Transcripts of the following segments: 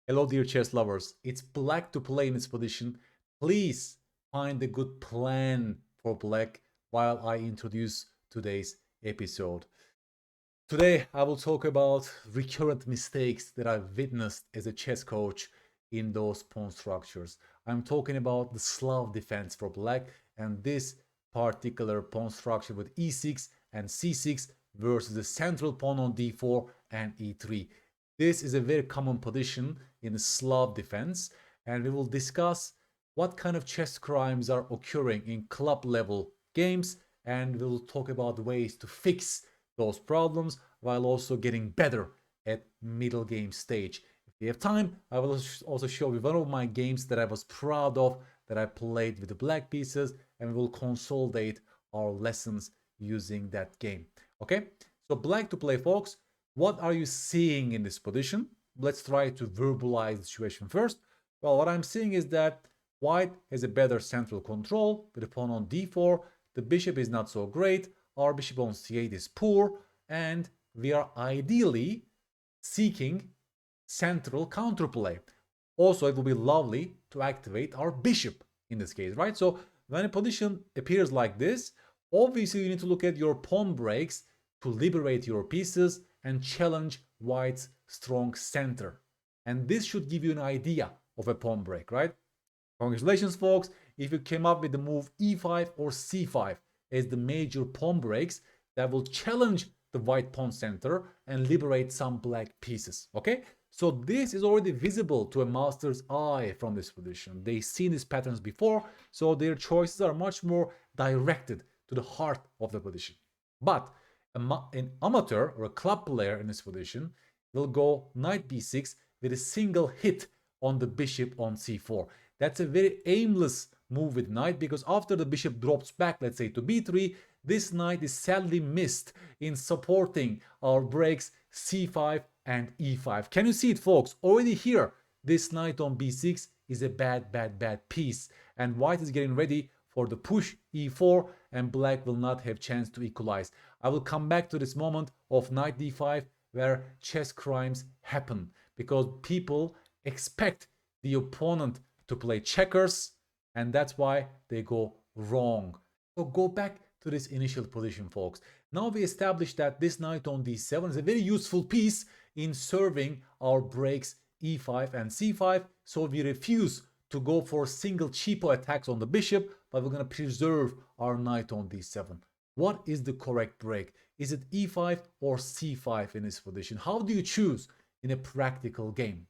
Hello dear chess lovers, it's black to play in this position. Please find a good plan for black while I introduce today's episode. Today I will talk about recurrent mistakes that I've witnessed as a chess coach in those pawn structures. I'm talking about the Slav defense for black and this particular pawn structure with e6 and c6 versus the central pawn on d4 and e3. This is a very common position in the Slav defense, and we will discuss what kind of chess crimes are occurring in club level games, and we'll talk about ways to fix those problems while also getting better at middle game stage. If we have time, I will also show you one of my games that I was proud of that I played with the black pieces, and we will consolidate our lessons using that game. Okay, so black to play, folks. What are you seeing in this position? Let's try to verbalize the situation first. Well, what I'm seeing is that white has a better central control with the pawn on d4. The bishop is not so great. Our bishop on c8 is poor. And we are ideally seeking central counterplay. Also, it will be lovely to activate our bishop in this case, right? So when a position appears like this, obviously you need to look at your pawn breaks to liberate your pieces and challenge white's strong center. And this should give you an idea of a pawn break, right? Congratulations, folks, if you came up with the move e5 or c5 as the major pawn breaks that will challenge the white pawn center and liberate some black pieces, okay? So this is already visible to a master's eye from this position. They've seen these patterns before, so their choices are much more directed to the heart of the position. But an amateur or a club player in this position will go knight b6 with a single hit on the bishop on c4. That's a very aimless move with knight because after the bishop drops back, let's say to b3, this knight is sadly missed in supporting our breaks c5 and e5. Can you see it, folks? Already here, this knight on b6 is a bad piece, and white is getting ready for the push e4, and black will not have chance to equalize. I will come back to this moment of knight d5 where chess crimes happen because people expect the opponent to play checkers, and that's why they go wrong. So go back to this initial position, folks. Now we established that this knight on d7 is a very useful piece in serving our breaks e5 and c5, so we refuse to go for single cheapo attacks on the bishop, but we're going to preserve our knight on d7. What is the correct break? Is it e5 or c5 in this position? How do you choose in a practical game?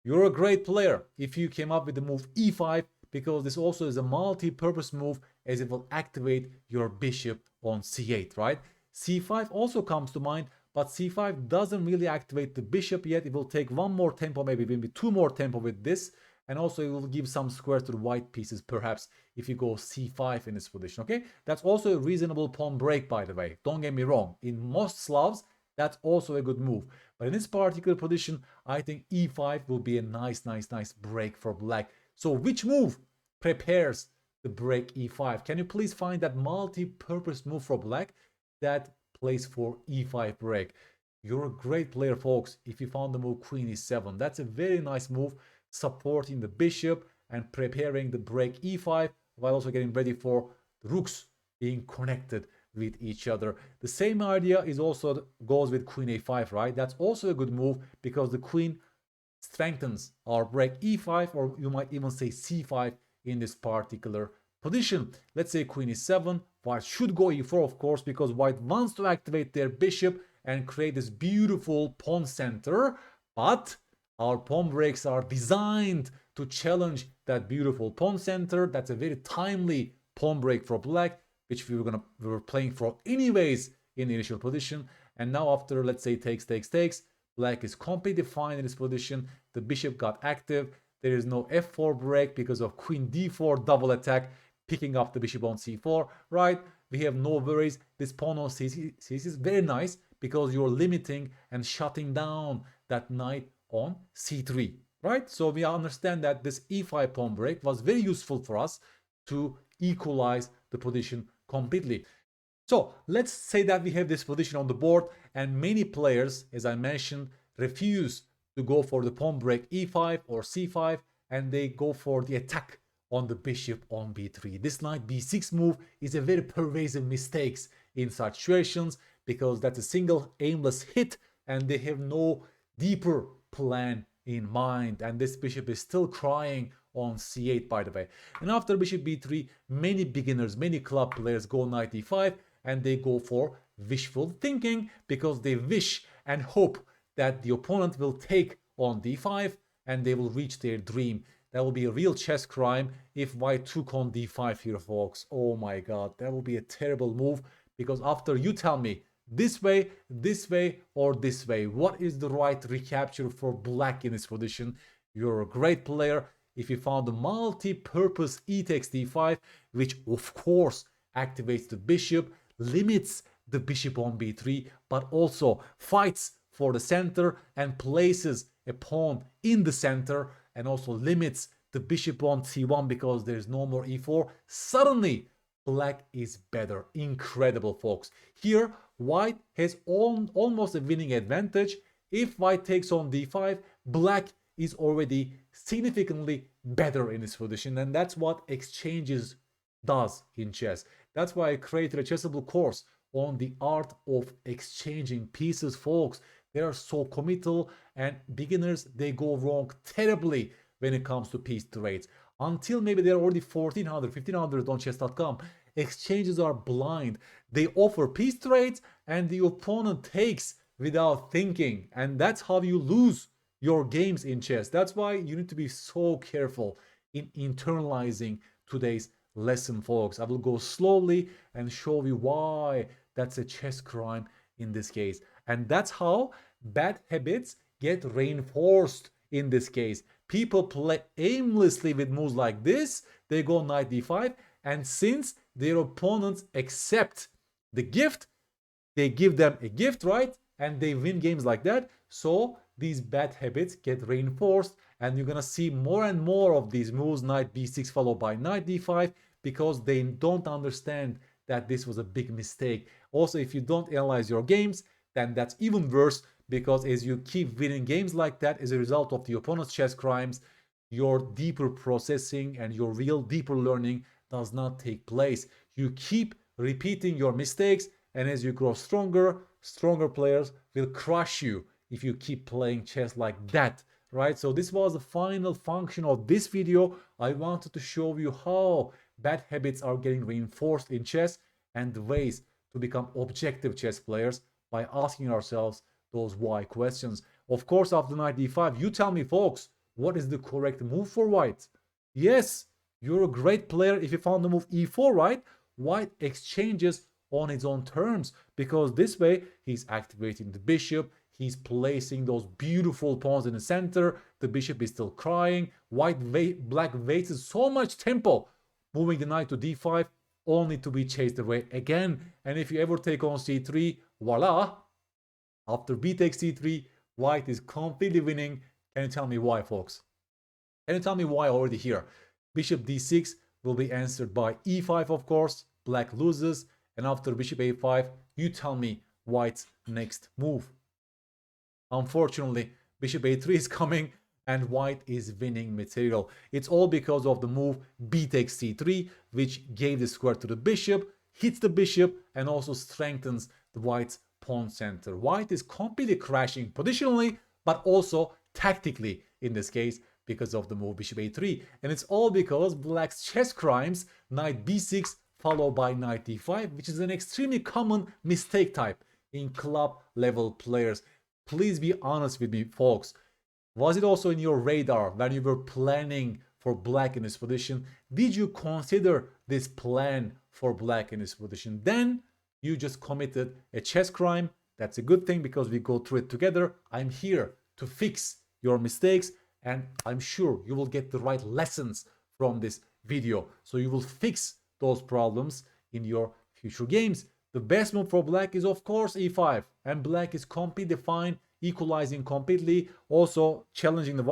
You're a great player if you came up with the move e5, because this also is a multi-purpose move as it will activate your bishop on c8, right? c5 also comes to mind, but c5 doesn't really activate the bishop yet. It will take one more tempo, maybe two more tempo with this, and also it will give some squares to the white pieces perhaps if you go c5 in this position, okay? That's also a reasonable pawn break, by the way. Don't get me wrong. In most Slavs, that's also a good move. But in this particular position, I think e5 will be a nice break for black. So which move prepares the break e5? Can you please find that multi-purpose move for black that plays for e5 break? You're a great player, folks, if you found the move queen e7. That's a very nice move, supporting the bishop and preparing the break e5 while also getting ready for the rooks being connected with each other. The same idea is also goes with queen a5, right? That's also a good move because the queen strengthens our break e5, or you might even say c5 in this particular position. Let's say queen e7, white should go e4, of course, because white wants to activate their bishop and create this beautiful pawn center, but our pawn breaks are designed to challenge that beautiful pawn center. That's a very timely pawn break for black, which we were playing for anyways in the initial position. And now after, let's say, takes, black is completely fine in this position. The bishop got active. There is no f4 break because of queen d4 double attack, picking up the bishop on c4, right? We have no worries. This pawn on c6 is very nice because you're limiting and shutting down that knight on c3, right? So we understand that this e5 pawn break was very useful for us to equalize the position completely. So let's say that we have this position on the board and many players, as I mentioned, refuse to go for the pawn break e5 or c5, and they go for the attack on the bishop on b3. This knight b6 move is a very pervasive mistake in such situations because that's a single aimless hit and they have no deeper plan in mind, and this bishop is still crying on c8, by the way. And after bishop b3, many beginners, many club players go knight e5 and they go for wishful thinking because they wish and hope that the opponent will take on d5 and they will reach their dream. That will be a real chess crime if white took on d5 here, folks. Oh my god, that will be a terrible move because after you tell me this way, or this way, what is the right recapture for black in this position? You're a great player if you found the multi-purpose e takes d5, which of course activates the bishop, limits the bishop on b3, but also fights for the center and places a pawn in the center, and also limits the bishop on c1 because there's no more e4. Suddenly black is better. Incredible, folks. Here white has almost a winning advantage. If white takes on d5, black is already significantly better in this position, and that's what exchanges does in chess. That's why I created a Chessable course on the art of exchanging pieces, folks. They are so committal, and beginners, they go wrong terribly when it comes to piece trades. Until maybe they're already 1400, 1500 on chess.com. Exchanges are blind. They offer piece trades and the opponent takes without thinking. And that's how you lose your games in chess. That's why you need to be so careful in internalizing today's lesson, folks. I will go slowly and show you why that's a chess crime in this case. And that's how bad habits get reinforced in this case. People play aimlessly with moves like this. They go knight d5, and since their opponents accept the gift, they give them a gift, right? And they win games like that. So these bad habits get reinforced, and you're gonna see more and more of these moves, knight b6 followed by knight d5, because they don't understand that this was a big mistake. Also, if you don't analyze your games, then that's even worse, because as you keep winning games like that as a result of the opponent's chess crimes, your deeper processing and your real deeper learning does not take place. You keep repeating your mistakes, and as you grow stronger, stronger players will crush you if you keep playing chess like that, right? So this was the final function of this video. I wanted to show you how bad habits are getting reinforced in chess and the ways to become objective chess players by asking ourselves those why questions. Of course, after knight d5, you tell me, folks, what is the correct move for white? Yes, you're a great player if you found the move e4, right? White exchanges on its own terms, because this way he's activating the bishop, he's placing those beautiful pawns in the center, the bishop is still crying, black wastes so much tempo moving the knight to d5 only to be chased away again. And if you ever take on c3, voila, after b takes c3, white is completely winning. Can you tell me why, folks? Can you tell me why already here? Bishop d6 will be answered by e5, of course. Black loses. And after bishop a5, you tell me white's next move. Unfortunately, bishop a3 is coming and white is winning material. It's all because of the move b takes c3, which gave the square to the bishop, hits the bishop, and also strengthens the white's pawn center. White is completely crashing positionally, but also tactically in this case because of the move bishop a3. And it's all because black's chess crimes, knight b6 followed by knight d5, which is an extremely common mistake type in club level players. Please be honest with me, folks. Was it also in your radar when you were planning for black in this position? Did you consider this plan for black in this position? Then you just committed a chess crime. That's a good thing because we go through it together. I'm here to fix your mistakes, and I'm sure you will get the right lessons from this video. So you will fix those problems in your future games. The best move for black is of course e5, and black is completely fine, equalizing completely, also challenging the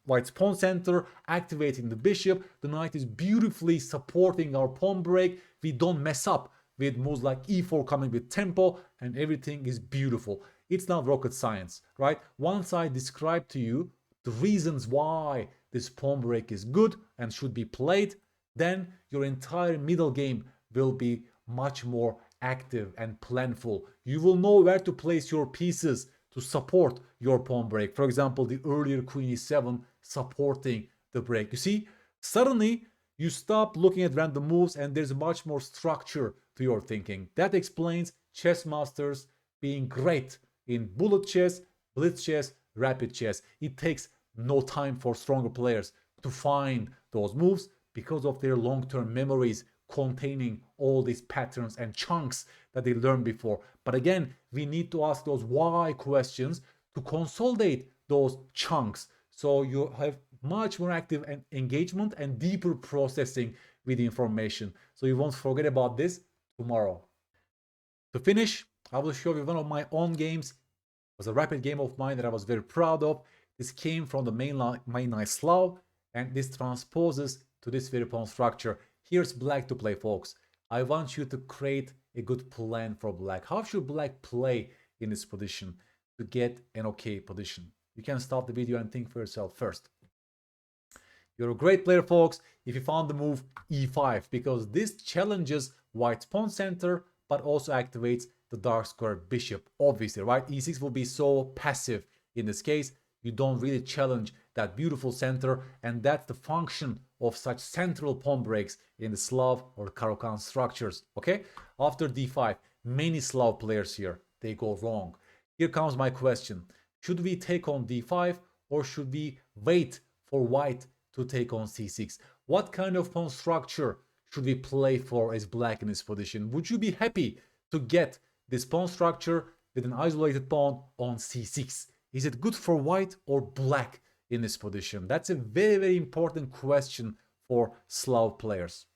white's pawn center, activating the bishop. The knight is beautifully supporting our pawn break. We don't mess up with moves like e4 coming with tempo, and everything is beautiful. It's not rocket science, right? Once I describe to you the reasons why this pawn break is good and should be played, then your entire middle game will be much more active and planful. You will know where to place your pieces to support your pawn break. For example, the earlier queen e7 supporting the break. You see, suddenly you stop looking at random moves and there's much more structure to your thinking. That explains chess masters being great in bullet chess, blitz chess, rapid chess. It takes no time for stronger players to find those moves because of their long-term memories containing all these patterns and chunks that they learned before. But again, we need to ask those why questions to consolidate those chunks so you have much more active engagement and deeper processing with the information. So you won't forget about this tomorrow. To finish, I will show you one of my own games. It was a rapid game of mine that I was very proud of. This came from the mainline Slav, and this transposes to this very pawn structure. Here's black to play, folks. I want you to create a good plan for black. How should black play in this position to get an okay position? You can stop the video and think for yourself first. You're a great player, folks, if you found the move e5, because this challenges white's pawn center, but also activates the dark square bishop, obviously, right? e6 will be so passive in this case. You don't really challenge that beautiful center, and that's the function of such central pawn breaks in the Slav or Caro-Kann structures, okay? After d5, many Slav players here, they go wrong. Here comes my question. Should we take on d5 or should we wait for white to take on c6? What kind of pawn structure should we play for as black in this position? Would you be happy to get this pawn structure with an isolated pawn on c6? Is it good for white or black in this position? That's a very, very important question for Slav players.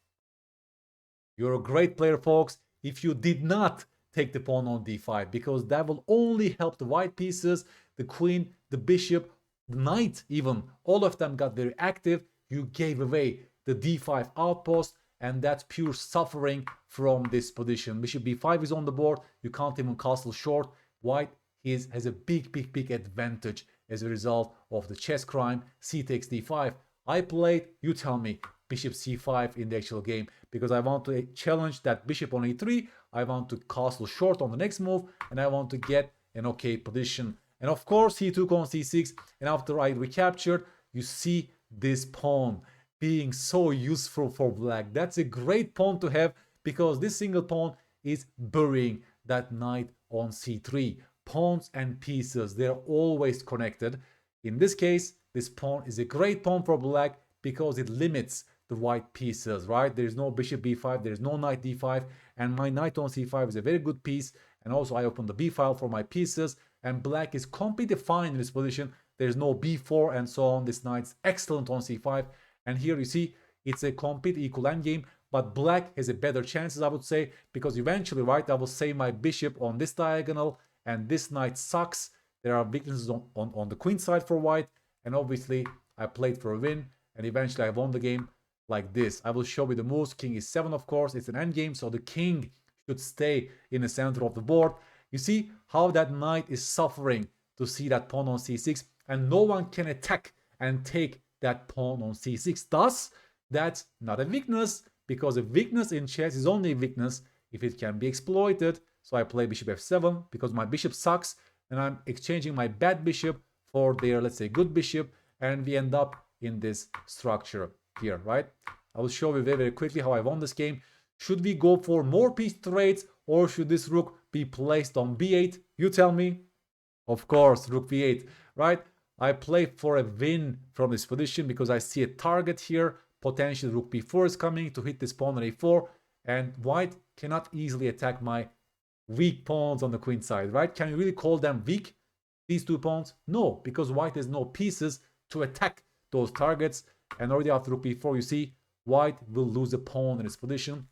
You're a great player, folks, if you did not take the pawn on d5, because that will only help the white pieces, the queen, the bishop, the knight even. All of them got very active. You gave away the d5 outpost, and that's pure suffering from this position. Bishop b5 is on the board. You can't even castle short. White has a big advantage as a result of the chess crime. C takes d5. I played, you tell me, bishop c5 in the actual game because I want to challenge that bishop on e3. I want to castle short on the next move, and I want to get an okay position. And of course, he took on c6, and after I recaptured, you see this pawn being so useful for black. That's a great pawn to have because this single pawn is burying that knight on c3. Pawns and pieces, they're always connected. In this case, this pawn is a great pawn for black because it limits the white pieces, right? There's no bishop b5, there's no knight d5, and my knight on c5 is a very good piece. And also I open the b file for my pieces, and black is completely fine in this position. There's no b4 and so on. This knight's excellent on c5. And here you see it's a complete equal endgame, but black has a better chances, I would say, because eventually, right, I will save my bishop on this diagonal, and this knight sucks. There are weaknesses on the queen side for white, and obviously I played for a win, and eventually I won the game like this. I will show you the moves. King e7, of course, it's an endgame, so the king should stay in the center of the board. You see how that knight is suffering to see that pawn on c6, and no one can attack and take that pawn on c6. Thus, that's not a weakness, because a weakness in chess is only a weakness if it can be exploited. So I play bishop f7 because my bishop sucks, and I'm exchanging my bad bishop for their, let's say, good bishop, and we end up in this structure here, right? I will show you very quickly how I won this game. Should we go for more piece trades, or should this rook be placed on b8? You tell me. Of course, rook b8, right? I play for a win from this position because I see a target here. Potentially rook b4 is coming to hit this pawn on a4, and white cannot easily attack my weak pawns on the queen side, right? Can you really call them weak, these two pawns? No, because white has no pieces to attack those targets. And already after rook b4, you see white will lose a pawn in this position.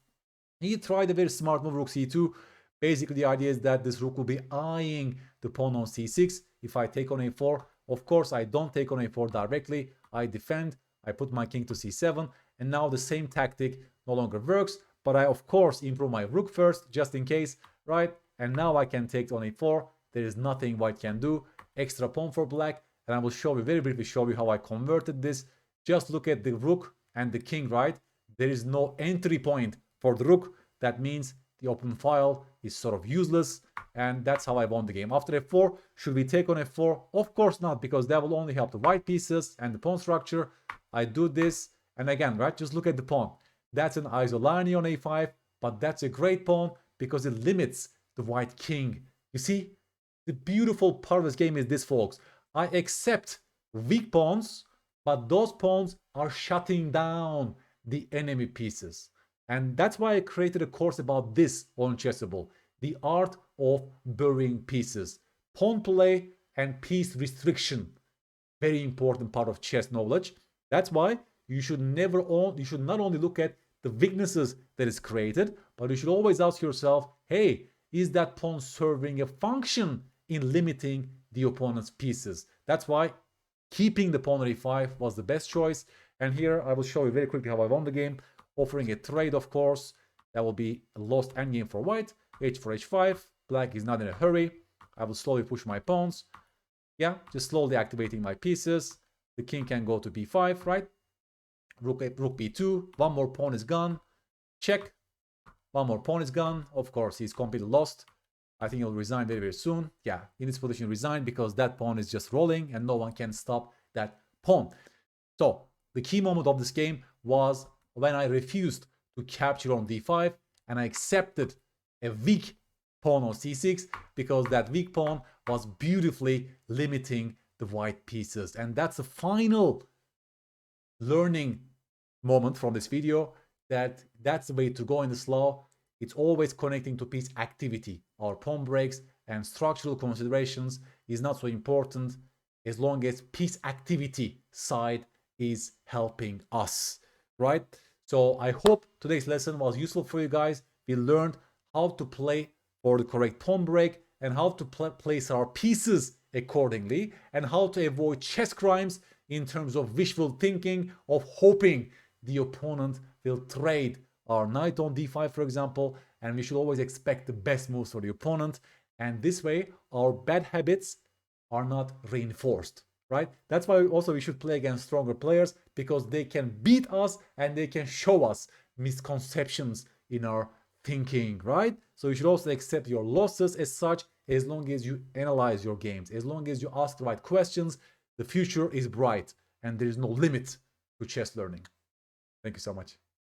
He tried a very smart move, rook c2. Basically, the idea is that this rook will be eyeing the pawn on c6. If I take on a4, of course, I don't take on a4 directly. I defend. I put my king to c7. And now the same tactic no longer works. But I, of course, improve my rook first, just in case, right? And now I can take on a4. there is nothing white can do. Extra pawn for black, and I will show you, very briefly show you how I converted this. Just look at the rook and the king, right? There is no entry point for the rook. That means the open file is sort of useless, and that's how I won the game. After f4, should we take on f4? Of course not, because that will only help the white pieces and the pawn structure. I do this, and again, right, just look at the pawn. That's an isolani on a5, but that's a great pawn because it limits the white king. You see, the beautiful part of this game is this, folks. I accept weak pawns, but those pawns are shutting down the enemy pieces. And that's why I created a course about this on Chessable, the art of burying pieces. Pawn play and piece restriction, very important part of chess knowledge. That's why you should not only look at the weaknesses that is created, but you should always ask yourself, hey, is that pawn serving a function in limiting the opponent's pieces? That's why keeping the pawn at e5 was the best choice. And here I will show you very quickly how I won the game, offering a trade, of course. That will be a lost endgame for white. H for h5. Black is not in a hurry. I will slowly push my pawns. Yeah, just slowly activating my pieces. The king can go to b5, right? Rook b2. One more pawn is gone. Check. One more pawn is gone. Of course, he's completely lost. I think he'll resign very, very soon. Yeah, in this position, resign because that pawn is just rolling and no one can stop that pawn. So the key moment of this game was when I refused to capture on d5 and I accepted a weak pawn on c6 because that weak pawn was beautifully limiting the white pieces. And that's the final learning moment from this video, that's the way to go in the Slav. It's always connecting to piece activity. Our pawn breaks and structural considerations is not so important as long as piece activity side is helping us, right? So I hope today's lesson was useful for you guys. We learned how to play for the correct pawn break and how to place our pieces accordingly and how to avoid chess crimes in terms of wishful thinking, of hoping the opponent will trade our knight on d5, for example, and we should always expect the best moves for the opponent. And this way, our bad habits are not reinforced, right? That's why also we should play against stronger players, because they can beat us and they can show us misconceptions in our thinking, right? So you should also accept your losses as such, as long as you analyze your games, as long as you ask the right questions. The future is bright and there is no limit to chess learning. Thank you so much.